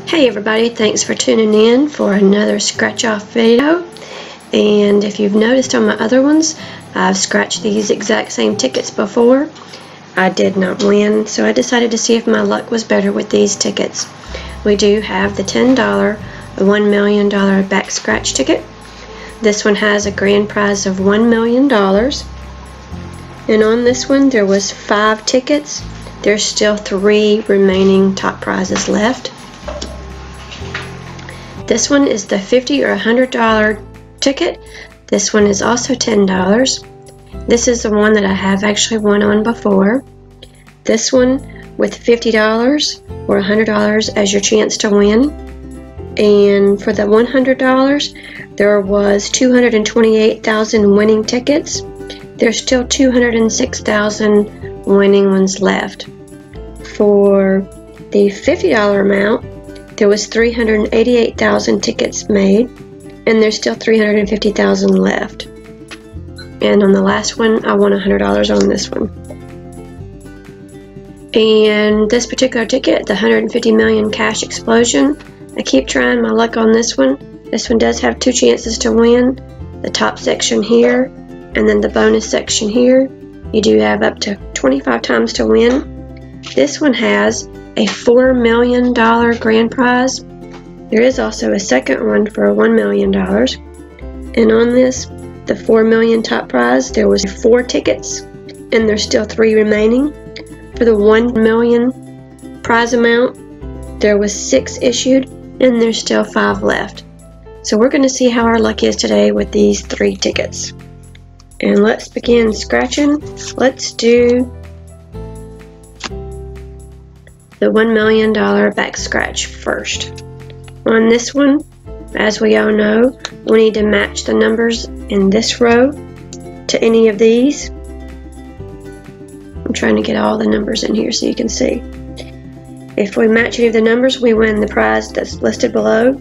Hey everybody, thanks for tuning in for another scratch off video. And if you've noticed on my other ones, I've scratched these exact same tickets before. I did not win, so I decided to see if my luck was better with these tickets. We do have the $10, the $1 million back scratch ticket. This one has a grand prize of $1 million. And on this one there was 5 tickets. There's still 3 remaining top prizes left. This one is the $50 or $100 ticket. This one is also $10. This is the one that I have actually won on before. This one with $50 or $100 as your chance to win. And for the $100, there was 228,000 winning tickets. There's still 206,000 winning ones left. For the $50 amount, there was 388,000 tickets made, and there's still 350,000 left. And on the last one, I won $100 on this one. And this particular ticket, the 150 million cash explosion, I keep trying my luck on this one. This one does have 2 chances to win. The top section here, and then the bonus section here. You do have up to 25 times to win. This one has a $4 million grand prize. There is also a second one for $1 million. And on this, the $4 million top prize, there was 4 tickets, and there's still 3 remaining. For the $1 million prize amount, there was 6 issued, and there's still 5 left. So we're going to see how our luck is today with these 3 tickets. And let's begin scratching. Let's do the $1 million back scratch first. On this one, as we all know, we need to match the numbers in this row to any of these. I'm trying to get all the numbers in here so you can see. If we match any of the numbers, we win the prize that's listed below.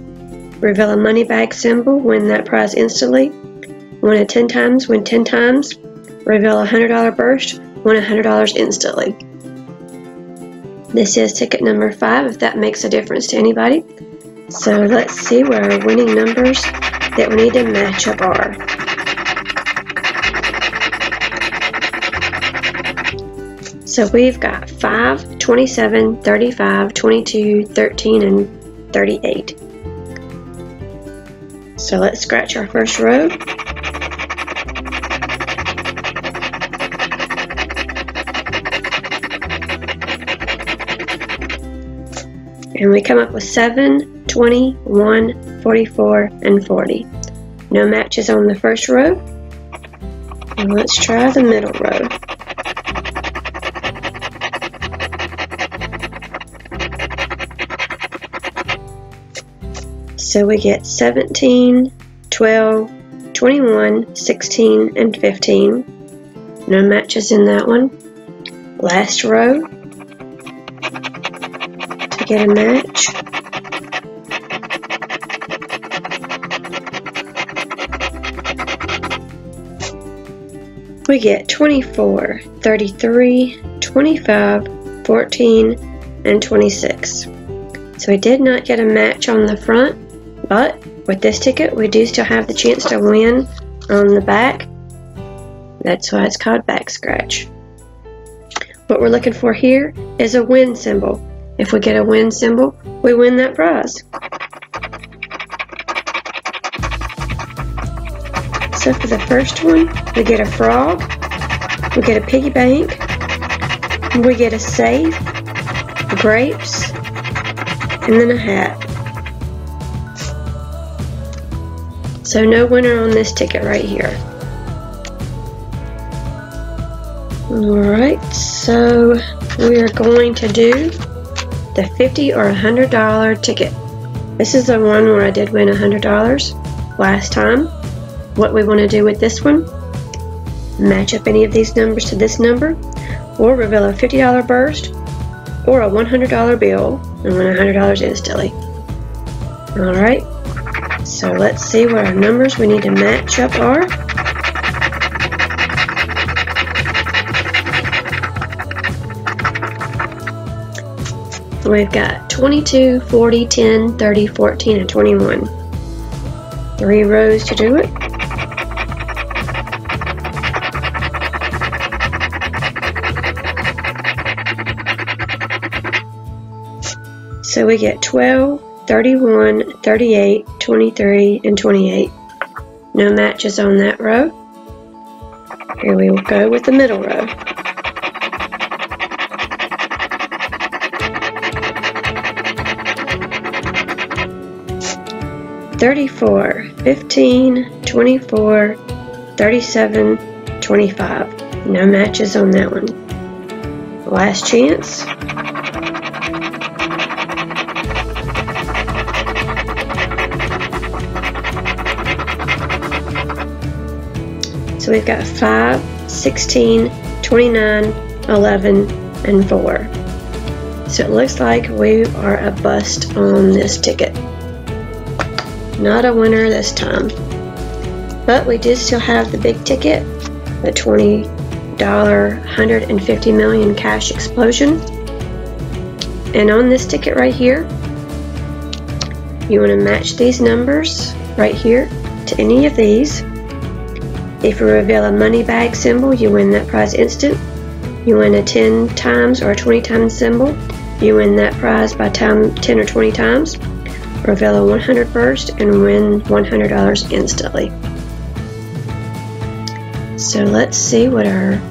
Reveal a money bag symbol, win that prize instantly. Win it 10 times, win 10 times. Reveal a $100 burst, win $100 instantly. This is ticket number 5, if that makes a difference to anybody. So let's see where our winning numbers that we need to match up are. So we've got 5, 27, 35, 22, 13, and 38. So let's scratch our first row. And we come up with 7, 21, 44, and 40. No matches on the first row. And let's try the middle row. So we get 17, 12, 21, 16, and 15. No matches in that one. Last row. Get a match. We get 24, 33, 25, 14, and 26. So we did not get a match on the front, but with this ticket we do still have the chance to win on the back. That's why it's called back scratch. What we're looking for here is a win symbol. If we get a win symbol, we win that prize. So for the first one, we get a frog, we get a piggy bank, we get a safe, grapes, and then a hat. So no winner on this ticket right here. Alright, so we are going to do the $50 or $100 ticket. This is the one where I did win $100 last time. What we want to do with this one, match up any of these numbers to this number, or reveal a $50 burst, or a $100 bill, and win $100 instantly. Alright, so let's see what our numbers we need to match up are. We've got 22, 40, 10, 30, 14, and 21. 3 rows to do it. So we get 12, 31, 38, 23, and 28. No matches on that row. Here we will go with the middle row. $34, $15, $24, $37, $25. No matches on that one. Last chance. So we've got 5, 16, 29, 11, and 4. So it looks like we are a bust on this ticket. Not a winner this time. But we did still have the big ticket, the $20 150 million cash explosion. And on this ticket right here, you want to match these numbers right here to any of these. If you reveal a money bag symbol, you win that prize instant. You win a 10 times or a 20 times symbol, you win that prize by 10 or 20 times. Reveal a 100 first and win $100 instantly. So let's see what our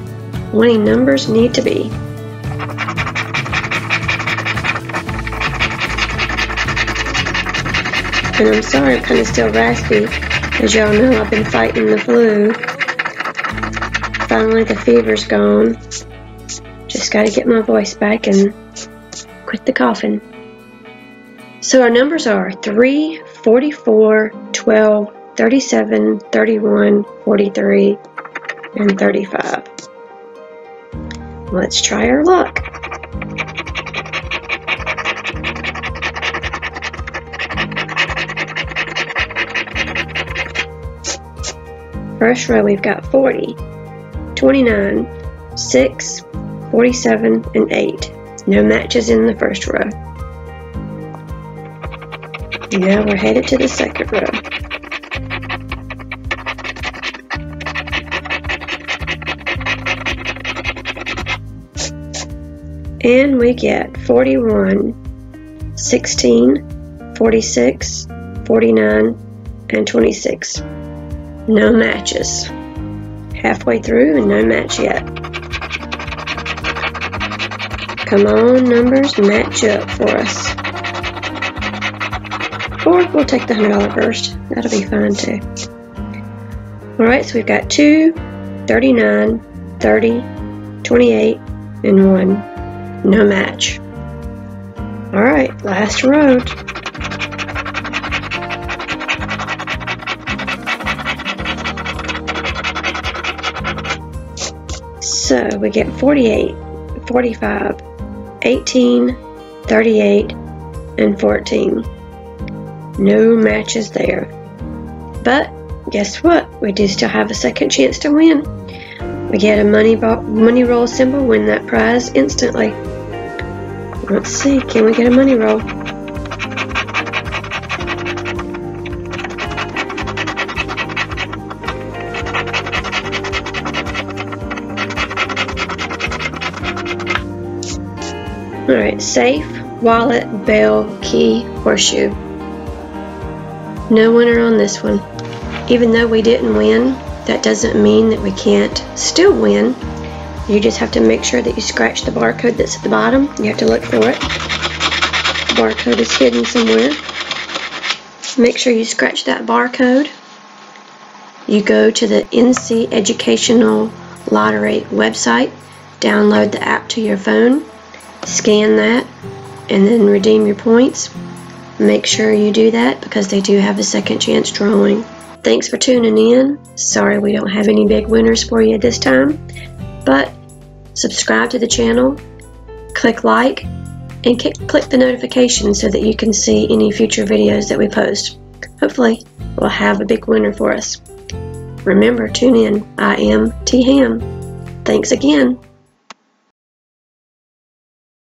winning numbers need to be. And I'm sorry, I'm kind of still raspy. As y'all know, I've been fighting the flu. Finally, the fever's gone. Just got to get my voice back and quit the coughing. So our numbers are 3, 44, 12, 37, 31, 43, and 35. Let's try our luck. First row we've got 40, 29, 6, 47, and 8. No matches in the first row. Now we're headed to the second row. And we get 41, 16, 46, 49, and 26. No matches. Halfway through and no match yet. Come on, numbers, match up for us. Or we'll take the $100 first. That'll be fine too. Alright, so we've got 2, 39, 30, 28, and 1. No match. Alright, last row. So we get 48, 45, 18, 38, and 14. No matches there. But guess what? We do still have a second chance to win. We get a money roll symbol, win that prize instantly. Let's see, can we get a money roll? Alright, safe, wallet, bell, key, horseshoe. No winner on this one. Even though we didn't win, that doesn't mean that we can't still win. You just have to make sure that you scratch the barcode that's at the bottom. You have to look for it. The barcode is hidden somewhere. Make sure you scratch that barcode. You go to the NC Educational Lottery website, download the app to your phone, scan that, and then redeem your points. Make sure you do that because they do have a second chance drawing. Thanks for tuning in. Sorry we don't have any big winners for you this time, but subscribe to the channel, click like, and click the notification so that you can see any future videos that we post. Hopefully we'll have a big winner for us. Remember, tune in. I am DHammiam. Thanks again.